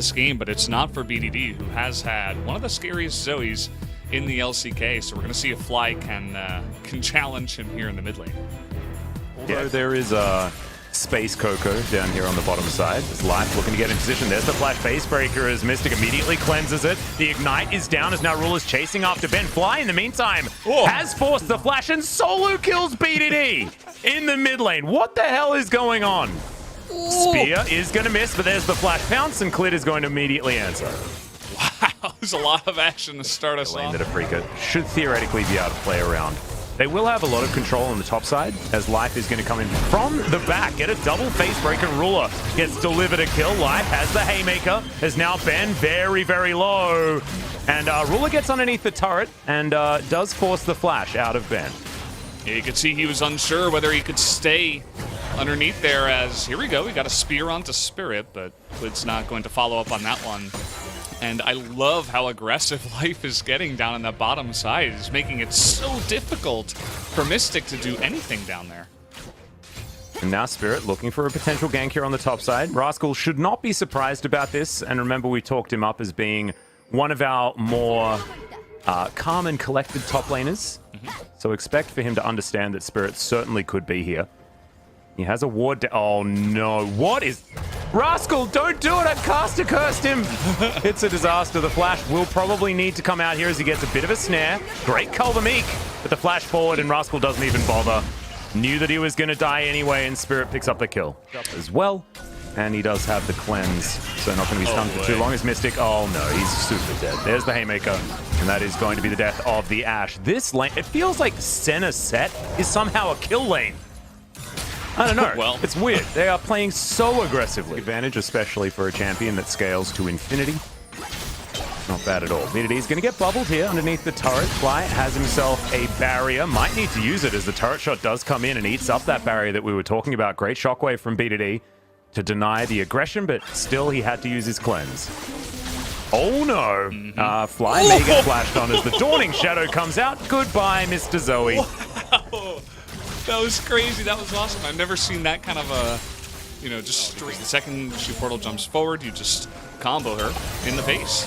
this game, but it's not for BDD, who has had one of the scariest Zoes in the LCK. So we're going to see if Fly can challenge him here in the mid lane. Although there is a Space Coco down here on the bottom side. It's Life looking to get in position. There's the flash face breaker as Mystic immediately cleanses it. The Ignite is down as now Ruler's chasing after Ben. Fly in the meantime has forced the flash and solo kills BDD in the mid lane. What the hell is going on? Spear is going to miss, but there's the flash pounce and Clit is going to immediately answer. Wow, there's a lot of action to start us off. That Afreeca should theoretically be able to play around. They will have a lot of control on the top side, as Life is going to come in from the back, get a double face break, and Ruler gets delivered a kill. Life has the Haymaker, as now Ben very, very low. And Ruler gets underneath the turret and does force the flash out of Ben. Yeah, you could see he was unsure whether he could stay underneath there, as here we go, we got a spear onto Spirit, but Clid's not going to follow up on that one. And I love how aggressive Life is getting down on the bottom side. It's making it so difficult for Mystic to do anything down there. And now Spirit looking for a potential gank here on the top side. Rascal should not be surprised about this. And remember, we talked him up as being one of our more calm and collected top laners. So expect for him to understand that Spirit certainly could be here. He has a ward. Oh no, what is... Rascal, don't do it! I've caster cursed him! It's a disaster. The flash will probably need to come out here as he gets a bit of a snare. Great Culver Meek, but the flash forward and Rascal doesn't even bother. Knew that he was going to die anyway, and Spirit picks up the kill as well. And he does have the cleanse, so not going to be stunned for too long as Mystic. Oh no, he's super dead. There's the Haymaker, and that is going to be the death of the Ashe. This lane, it feels like Senna set is somehow a kill lane. I don't know. Well, it's weird. They are playing so aggressively. Advantage, especially for a champion that scales to infinity. Not bad at all. BDD is going to get bubbled here underneath the turret. Fly has himself a barrier. Might need to use it as the turret shot does come in and eats up that barrier that we were talking about. Great shockwave from BDD to deny the aggression, but still he had to use his cleanse. Oh no! Fly may get flashed on as the Dawning Shadow comes out. Goodbye, Mr. Zoe. Wow. That was crazy. That was awesome. I've never seen that kind of a, you know, just straight. The second she portal jumps forward, you just combo her in the face.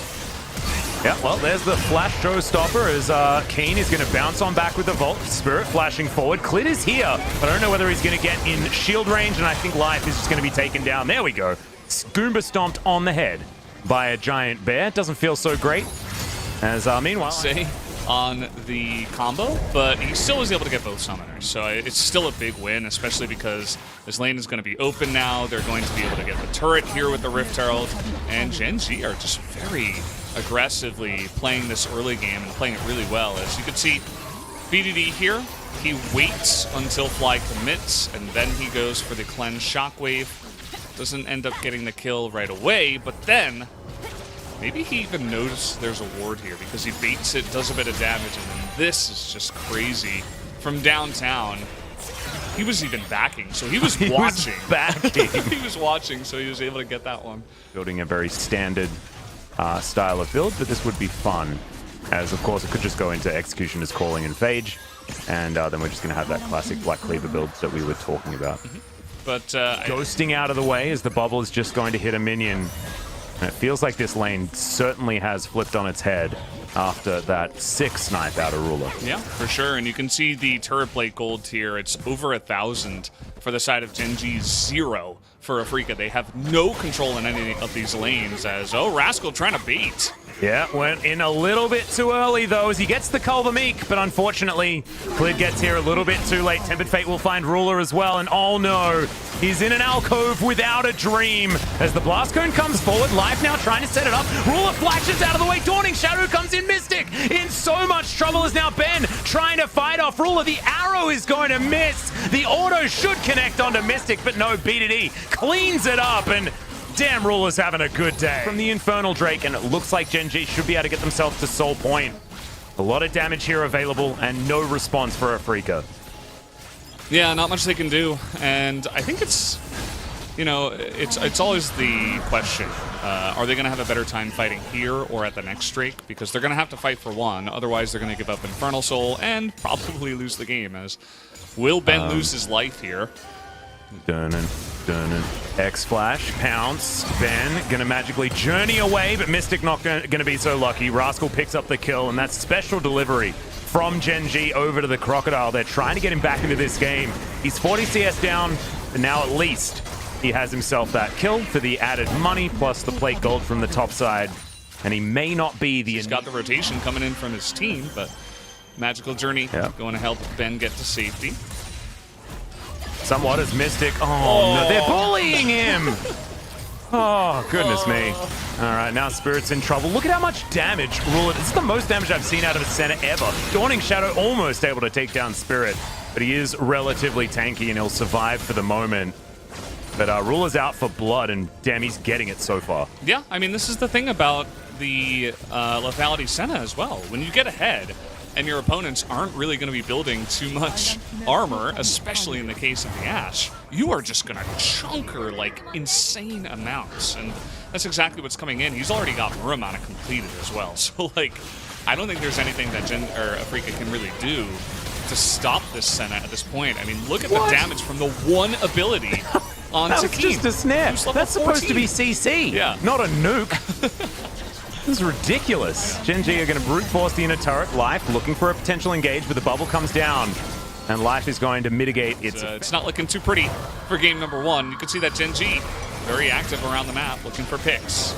Yeah, well, there's the flash showstopper as Kane is going to bounce on back with the Vault. Spirit flashing forward. Clit is here, but I don't know whether he's going to get in shield range, and I think Life is just going to be taken down. There we go. Goomba stomped on the head by a giant bear. Doesn't feel so great. As meanwhile... on the combo, but he still was able to get both summoners, so it's still a big win, especially because this lane is going to be open now. They're going to be able to get the turret here with the Rift Herald, and Gen.G are just very aggressively playing this early game and playing it really well. As you can see, BDD here, he waits until Fly commits, and then he goes for the cleanse shockwave. Doesn't end up getting the kill right away, but then maybe he even noticed there's a ward here because he baits it, does a bit of damage, and then this is just crazy. From downtown, he was even backing, so he was watching. He was watching, so he was able to get that one. Building a very standard style of build, but this would be fun, as of course it could just go into Executioner's Calling and Phage, and then we're just going to have that classic Black Cleaver build that we were talking about. But ghosting out of the way as the bubble is just going to hit a minion. And it feels like this lane certainly has flipped on its head after that 6 snipe out of Ruler. Yeah, for sure. And you can see the turret plate gold tier. It's over 1,000 for the side of Gen.G, 0 for Afreeca. They have no control in any of these lanes as, oh, Rascal trying to bait. Yeah, went in a little bit too early, though, as he gets the Culver Meek, but unfortunately, Clid gets here a little bit too late. Tempered Fate will find Ruler as well, and oh no, he's in an alcove without a dream. As the Blast Cone comes forward, Life now trying to set it up. Ruler flashes out of the way, Dawning Shadow comes in, Mystic in so much trouble as now Ben trying to fight off Ruler. The arrow is going to miss. The auto should connect onto Mystic, but no, BDD cleans it up, and damn, Ruler's having a good day. From the Infernal Drake, and it looks like Gen.G should be able to get themselves to Soul Point. A lot of damage here available, and no response for Afreeca. Yeah, not much they can do, and I think it's, you know, it's always the question. Are they going to have a better time fighting here or at the next Drake? Because they're going to have to fight for one, otherwise they're going to give up Infernal Soul and probably lose the game, as will Ben lose his life here? X Flash, pounce. Ben gonna magically journey away, but Mystic not gonna be so lucky. Rascal picks up the kill, and that's special delivery from Gen.G over to the Crocodile. They're trying to get him back into this game. He's 40 CS down, and now at least he has himself that kill for the added money, plus the plate gold from the top side. And he may not be the... He's got the rotation coming in from his team, but Magical Journey going to help Ben get to safety. Somewhat as Mystic. Oh, no, they're bullying him! Oh, goodness me. All right, now Spirit's in trouble. Look at how much damage Ruler... This is the most damage I've seen out of a center ever. Dawning Shadow almost able to take down Spirit, but he is relatively tanky and he'll survive for the moment. But Ruler's out for blood, and damn, he's getting it so far. Yeah, I mean, this is the thing about the Lethality Senna as well. When you get ahead, and your opponents aren't really going to be building too much armor, especially in the case of the Ashe, you are just going to chunk her like insane amounts. And that's exactly what's coming in. He's already got Muramana completed as well. So, like, I don't think there's anything that Afreeca can really do to stop this Senna at this point. I mean, look at the damage from the one ability onto That's just a snare. That's supposed to be CC, not a nuke. This is ridiculous. Gen.G are going to brute force the inner turret. Life looking for a potential engage, but the bubble comes down. And Life is going to mitigate its... it's not looking too pretty for game number one. You can see that Gen.G very active around the map, looking for picks.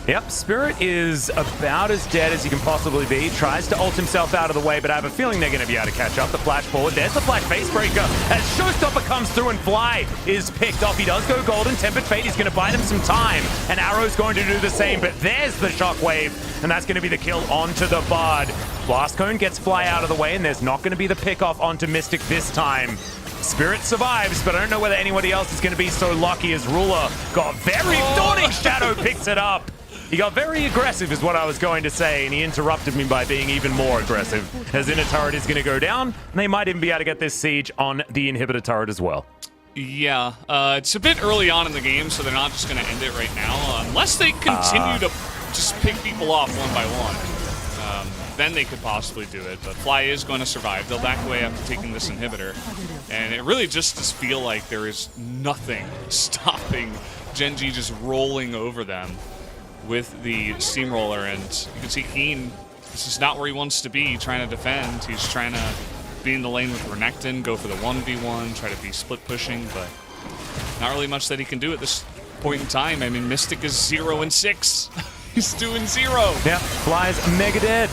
Yep, Spirit is about as dead as he can possibly be. Tries to ult himself out of the way, but I have a feeling they're going to be able to catch up. The flash forward. There's the flash facebreaker. As Showstopper comes through and Fly is picked off. He does go golden. Tempered Fate is going to buy them some time. And Arrow's going to do the same, but there's the shockwave. And that's going to be the kill onto the Bard. Blast Cone gets Fly out of the way, and there's not going to be the pick-off onto Mystic this time. Spirit survives, but I don't know whether anybody else is going to be so lucky as Ruler got very... Dawning Shadow picks it up. He got very aggressive is what I was going to say, and he interrupted me by being even more aggressive. As inner turret is going to go down, and they might even be able to get this siege on the inhibitor turret as well. Yeah, it's a bit early on in the game, so they're not just going to end it right now. Unless they continue to just pick people off one by one, then they could possibly do it. But Fly is going to survive. They'll back away after taking this inhibitor. And it really just does feel like there is nothing stopping Gen.G just rolling over them with the steamroller, and you can see Keen, this is not where he wants to be trying to defend. He's trying to be in the lane with Renekton, go for the 1v1, try to be split pushing, but not really much that he can do at this point in time. I mean, Mystic is 0 and 6. He's doing 0. Yep, Fly's mega dead.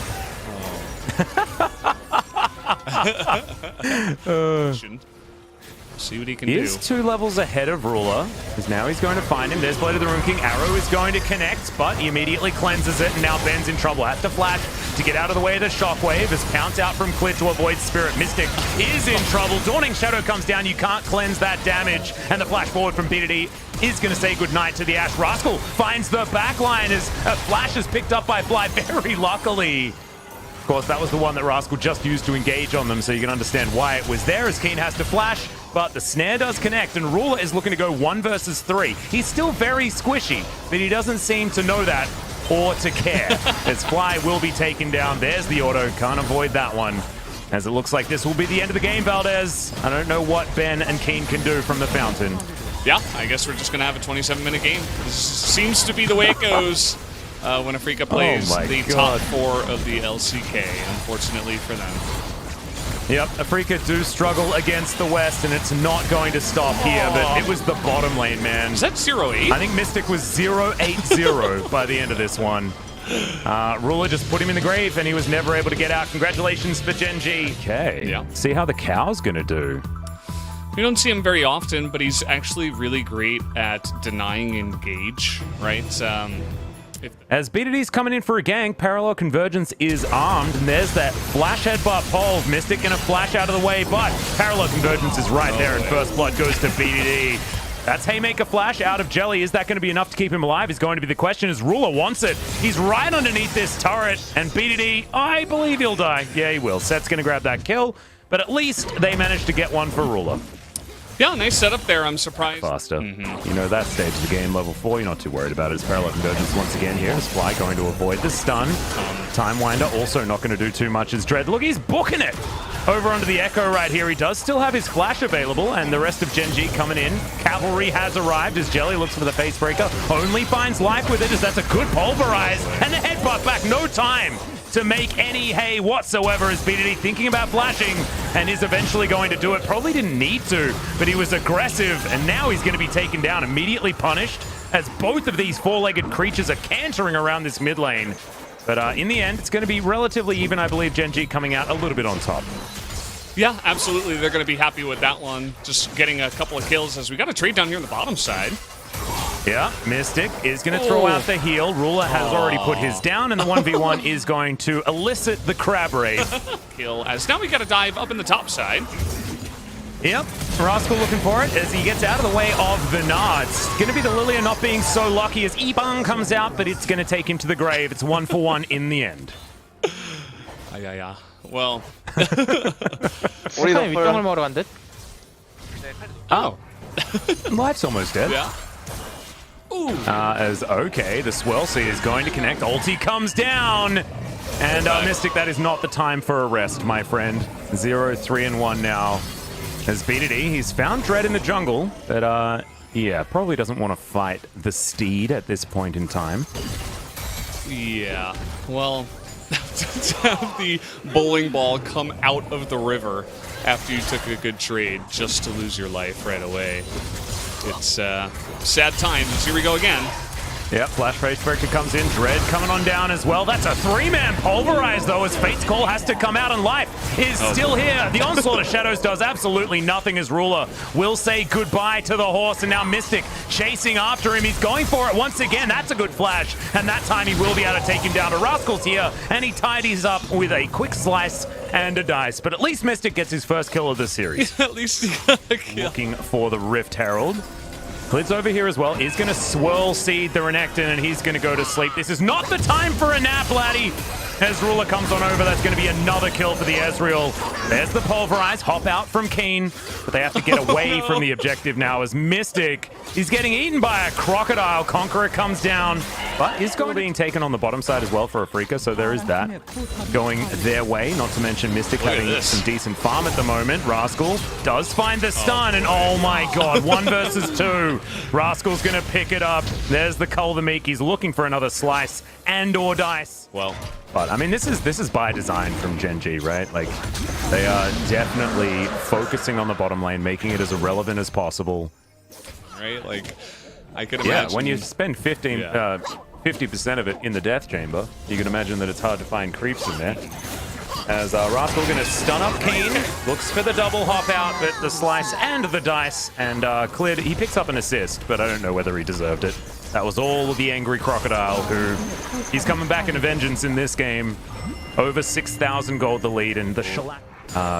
See what he can do. He is 2 levels ahead of Ruler, because now he's going to find him. There's Blade of the Rune King. Arrow is going to connect, but he immediately cleanses it, and now Ben's in trouble. Has to flash to get out of the way of the shockwave. As Pounce out from clear to avoid Spirit. Mystic is in trouble. Dawning Shadow comes down. You can't cleanse that damage, and the flash forward from BDD is going to say goodnight to the Ashe. Rascal finds the backline as a flash is picked up by Fly very luckily. Of course, that was the one that Rascal just used to engage on them, so you can understand why it was there, as Keen has to flash. But the snare does connect, and Ruler is looking to go 1 versus 3. He's still very squishy, but he doesn't seem to know that or to care. As Fly will be taken down. There's the auto. Can't avoid that one. As it looks like this will be the end of the game, Valdez. I don't know what Ben and Keen can do from the fountain. Yeah, I guess we're just going to have a 27-minute game. This seems to be the way it goes when Afreeca plays the top 4 of the LCK, unfortunately for them. Yep, Afreeca do struggle against the West, and it's not going to stop here, but it was the bottom lane, man. Is that 0-8? I think Mystic was 0-8-0 by the end of this one. Ruler just put him in the grave, and he was never able to get out. Congratulations for Gen.G. Okay, yeah. See how the cow's gonna do. We don't see him very often, but he's actually really great at denying engage, right? As BDD's coming in for a gank, Parallel Convergence is armed, and there's that flash headbutt pole. Mystic gonna flash out of the way, but Parallel Convergence is right there, and first blood goes to BDD. That's Haymaker Flash out of Jelly. Is that going to be enough to keep him alive is going to be the question, as Ruler wants it. He's right underneath this turret, and BDD, I believe he'll die. Yeah, he will. Set's going to grab that kill, but at least they managed to get one for Ruler. Yeah, nice setup there. I'm surprised. Faster. You know, that stage of the game, level 4, you're not too worried about it. It's Parallel Convergence once again here. Is Fly going to avoid the stun? Time Winder also not going to do too much as Dread. Look, he's booking it. over onto the Echo right here. He does still have his flash available, and the rest of Gen.G coming in. Cavalry has arrived as Jelly looks for the face breaker. Only finds life with it, as that's a good pulverize. And the headbutt back, no time to make any hay whatsoever, as BDD thinking about flashing and is eventually going to do it. Probably didn't need to, but he was aggressive, and now he's going to be taken down, immediately punished, as both of these four-legged creatures are cantering around this mid lane. But in the end, it's going to be relatively even, I believe. Gen.G coming out a little bit on top. Yeah, absolutely. They're going to be happy with that one. Just getting a couple of kills, as we got a trade down here on the bottom side. Yeah, Mystic is going to throw out the heal. Ruler has already put his down, and the 1v1 is going to elicit the crab raid. Kill, as now we got to dive up in the top side. Yep, Rascal looking for it as he gets out of the way of the Nard. It's going to be the Lilia not being so lucky as Ibang comes out, but it's going to take him to the grave. It's 1-for-1 in the end. Yeah. Well. Oh. Life's almost dead. Yeah. Ooh. As okay, the Swirl Seed is going to connect. Ulti comes down. And Mystic, that is not the time for a rest, my friend. 0-3-1 now. As BDD, he's found Dread in the jungle, but yeah, probably doesn't want to fight the Steed at this point in time. Yeah, well, to have the bowling ball come out of the river after you took a good trade just to lose your life right away. It's sad times. Here we go again. Yep, Flash Face Breaker comes in. Dread coming on down as well. That's a three-man pulverize, though, as Fate's Call has to come out, and Life is still here. The Onslaught of Shadows does absolutely nothing as Ruler will say goodbye to the horse, and now Mystic chasing after him. He's going for it once again. That's a good flash, and that time he will be able to take him down. But Rascal's here, and he tidies up with a quick slice and a dice. But at least Mystic gets his first kill of the series. At least he got a kill. Looking for the Rift Herald. Clid's over here as well. He's going to Swirl Seed the Renekton, and he's going to go to sleep. This is not the time for a nap, laddie. As Ruler comes on over, that's going to be another kill for the Ezreal. There's the Pulverize. Hop out from Keen, but they have to get away from the objective now as Mystic is getting eaten by a crocodile. Conqueror comes down, but is going being taken on the bottom side as well for Afreeca, so there is that going their way. Not to mention Mystic having some decent farm at the moment. Rascal does find the stun, and oh my god, 1 versus 2. Rascal's going to pick it up. There's the Cull the Meek. He's looking for another slice and or dice. Well, but I mean, this is by design from Gen.G, right? Like, they are definitely focusing on the bottom lane, making it as irrelevant as possible. Right? Like, I could imagine. Yeah, when you spend 50% of it in the death chamber, you can imagine that it's hard to find creeps in there. As Rascal going to stun up Keen, looks for the double hop out, but the slice and the dice, and Clid, he picks up an assist, but I don't know whether he deserved it. That was all the angry crocodile, who he's coming back in a vengeance in this game. Over 6,000 gold the lead, and the Shellac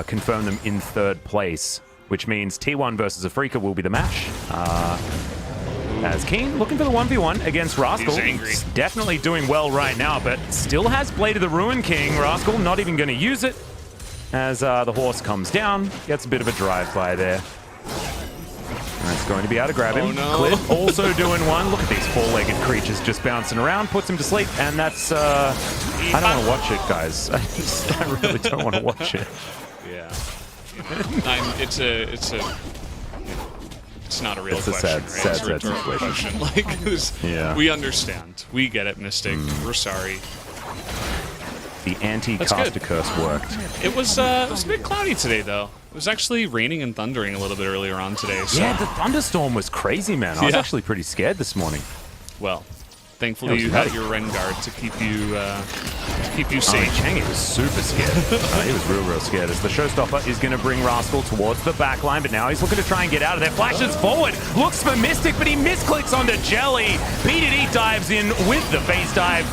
confirm them in 3rd place, which means T1 versus Afreeca will be the match. As Keen looking for the 1v1 against Rascal. He's angry. He's definitely doing well right now, but still has Blade of the Ruin King. Rascal not even going to use it as the horse comes down. Gets a bit of a drive-by there. That's going to be able to grab him. Oh, no. Cliff also doing one. Look at these four-legged creatures just bouncing around. Puts him to sleep, and that's... I don't want to watch it, guys. I really don't want to watch it. Yeah. It's not a real question. It's a sad situation. Like, we understand. We get it, Mystic. We're sorry. The anti-caster curse worked. It was a bit cloudy today, though. It was actually raining and thundering a little bit earlier on today. So. Yeah, the thunderstorm was crazy, man. I was actually pretty scared this morning. Well, thankfully you had your Renguard to keep you safe. Chang'e was super scared. He was real scared. As the showstopper is going to bring Rascal towards the back line, but now he's looking to try and get out of there. Flashes forward, looks for Mystic, but he misclicks onto Jelly. BDD dives in with the face dive.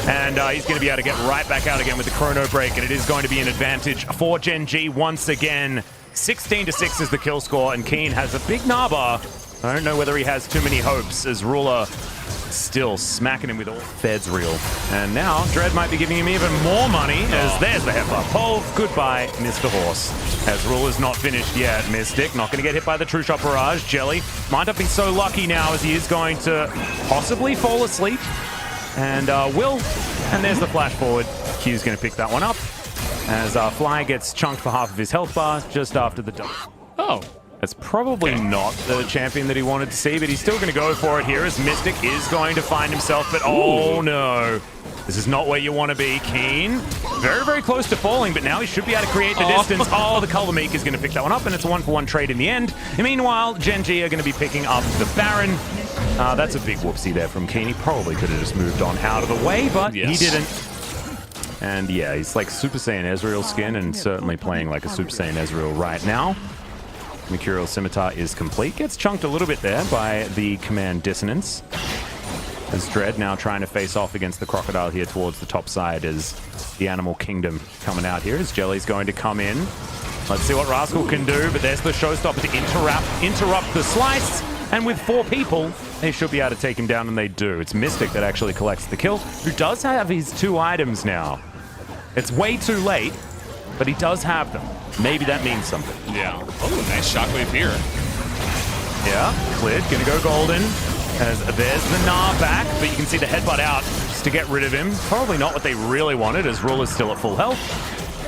And he's going to be able to get right back out again with the Chrono Break, and it is going to be an advantage for Gen.G once again. 16-6 is the kill score, and Keen has a big Naba. I don't know whether he has too many hopes, as Ruler still smacking him with all feds real. And now Dread might be giving him even more money, as there's the headbutt. Pole, goodbye, Mr. Horse. As Ruler's not finished yet. Mystic not going to get hit by the True Shot Barrage. Jelly might not be so lucky now, as he is going to possibly fall asleep. And will, and there's the flash forward. Q's going to pick that one up. as Fly gets chunked for half of his health bar just after the double. Oh. That's probably not the champion that he wanted to see, but he's still going to go for it here as Mystic is going to find himself, but oh no. This is not where you want to be. Keen, very, very close to falling, but now he should be able to create the distance. Oh, the Color Meek is going to pick that one up, and it's a 1-for-1 trade in the end. And meanwhile, Gen.G are going to be picking up the Baron. That's a big whoopsie there from Keen. He probably could have just moved on out of the way, but he didn't. And yeah, he's like Super Saiyan Ezreal skin, and certainly playing like a Super Saiyan Ezreal right now. Mercurial Scimitar is complete. Gets chunked a little bit there by the Command Dissonance. As Dread now trying to face off against the Crocodile here towards the top side as the Animal Kingdom coming out here as Jelly's going to come in. Let's see what Rascal can do, but there's the showstopper to interrupt the slice. And with 4 people, they should be able to take him down, and they do. It's Mystic that actually collects the kill, who does have his 2 items now. It's way too late, but he does have them. Maybe that means something. Yeah. Oh, nice shockwave here. Yeah, cleared. Gonna go golden. As there's the Gnar back, but you can see the headbutt out just to get rid of him. Probably not what they really wanted, as Ruler's still at full health.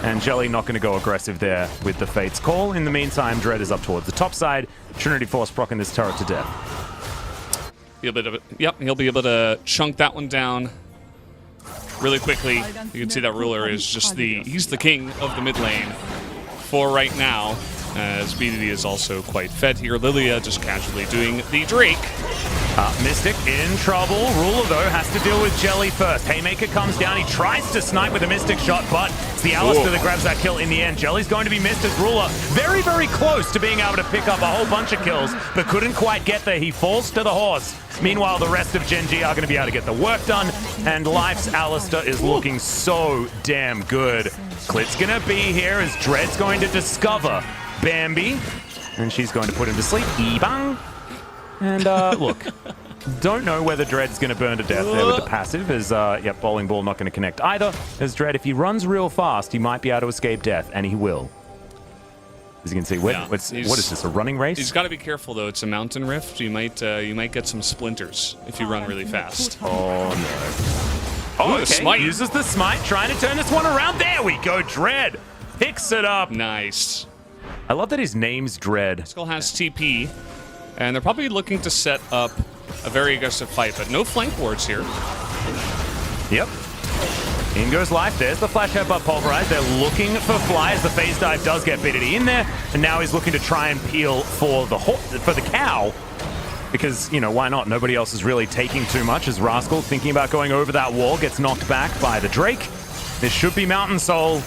And Jelly not going to go aggressive there with the Fate's Call. In the meantime, Dread is up towards the top side. Trinity Force proccing this turret to death. He'll be able to chunk that one down really quickly. You can see that Ruler is just he's the king of the mid lane for right now, as BDD is also quite fed here. Lilia just casually doing the Drake. Mystic in trouble. Ruler, though, has to deal with Jelly first. Haymaker comes down. He tries to snipe with a Mystic shot, but it's the Alistar that grabs that kill in the end. Jelly's going to be missed as Ruler very, very close to being able to pick up a whole bunch of kills, but couldn't quite get there. He falls to the horse. Meanwhile, the rest of Gen.G are going to be able to get the work done, and Life's Alistar is looking so damn good. Clit's going to be here as Dread's going to discover Bambi, and she's going to put him to sleep. Ebang. And look, don't know whether Dread's going to burn to death there with the passive, as, Bowling Ball not going to connect either. As Dread, if he runs real fast, he might be able to escape death, and he will. As you can see, what is this, a running race? He's got to be careful, though. It's a mountain rift. You might get some splinters if you run really fast. Oh, no. Oh, okay. Smite. Uses the smite, trying to turn this one around. There we go, Dread picks it up. Nice. I love that his name's Dread. Skull has TP, and they're probably looking to set up a very aggressive fight, but no flank wards here. Yep. In goes Life. There's the flash headbutt pulverized. They're looking for Fly as the phase dive does get BDD in there, and now he's looking to try and peel for the cow. Because, you know, why not? Nobody else is really taking too much as Rascal, thinking about going over that wall, gets knocked back by the Drake. This should be Mountain Soul.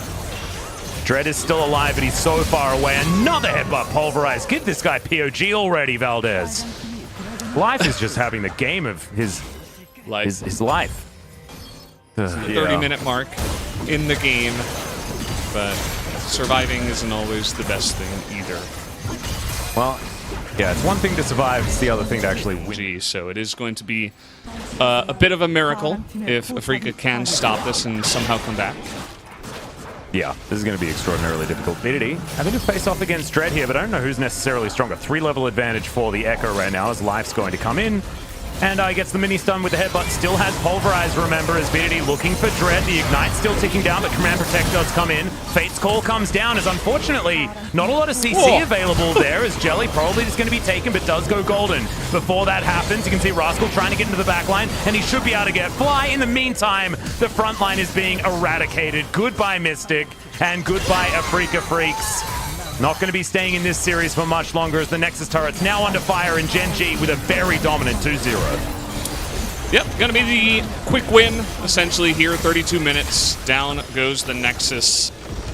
Dread is still alive, but he's so far away. Another headbutt pulverized. Give this guy POG already, Valdez. Life is just having the game of his life. The 30-minute mark in the game, but surviving isn't always the best thing either. Well, yeah, it's one thing to survive, it's the other thing to actually win. So it is going to be a bit of a miracle if Afreeca can stop this and somehow come back. Yeah, this is going to be extraordinarily difficult. BDD having to face off against Dread here, but I don't know who's necessarily stronger. 3-level advantage for the Echo right now as Life's going to come in. And gets the mini stun with the headbutt. Still has pulverized, remember, as BDD looking for Dread. The Ignite's still ticking down, but Command Protect does come in. Fate's Call comes down, as unfortunately not a lot of CC available there, as Jelly probably is going to be taken, but does go golden. Before that happens, you can see Rascal trying to get into the back line, and he should be able to get Fly. In the meantime, the front line is being eradicated. Goodbye, Mystic, and goodbye, Afreeca Freaks. Not going to be staying in this series for much longer as the Nexus turret's now under fire and Gen.G with a very dominant 2-0. Yep, going to be the quick win, essentially, here. 32 minutes. Down goes the Nexus.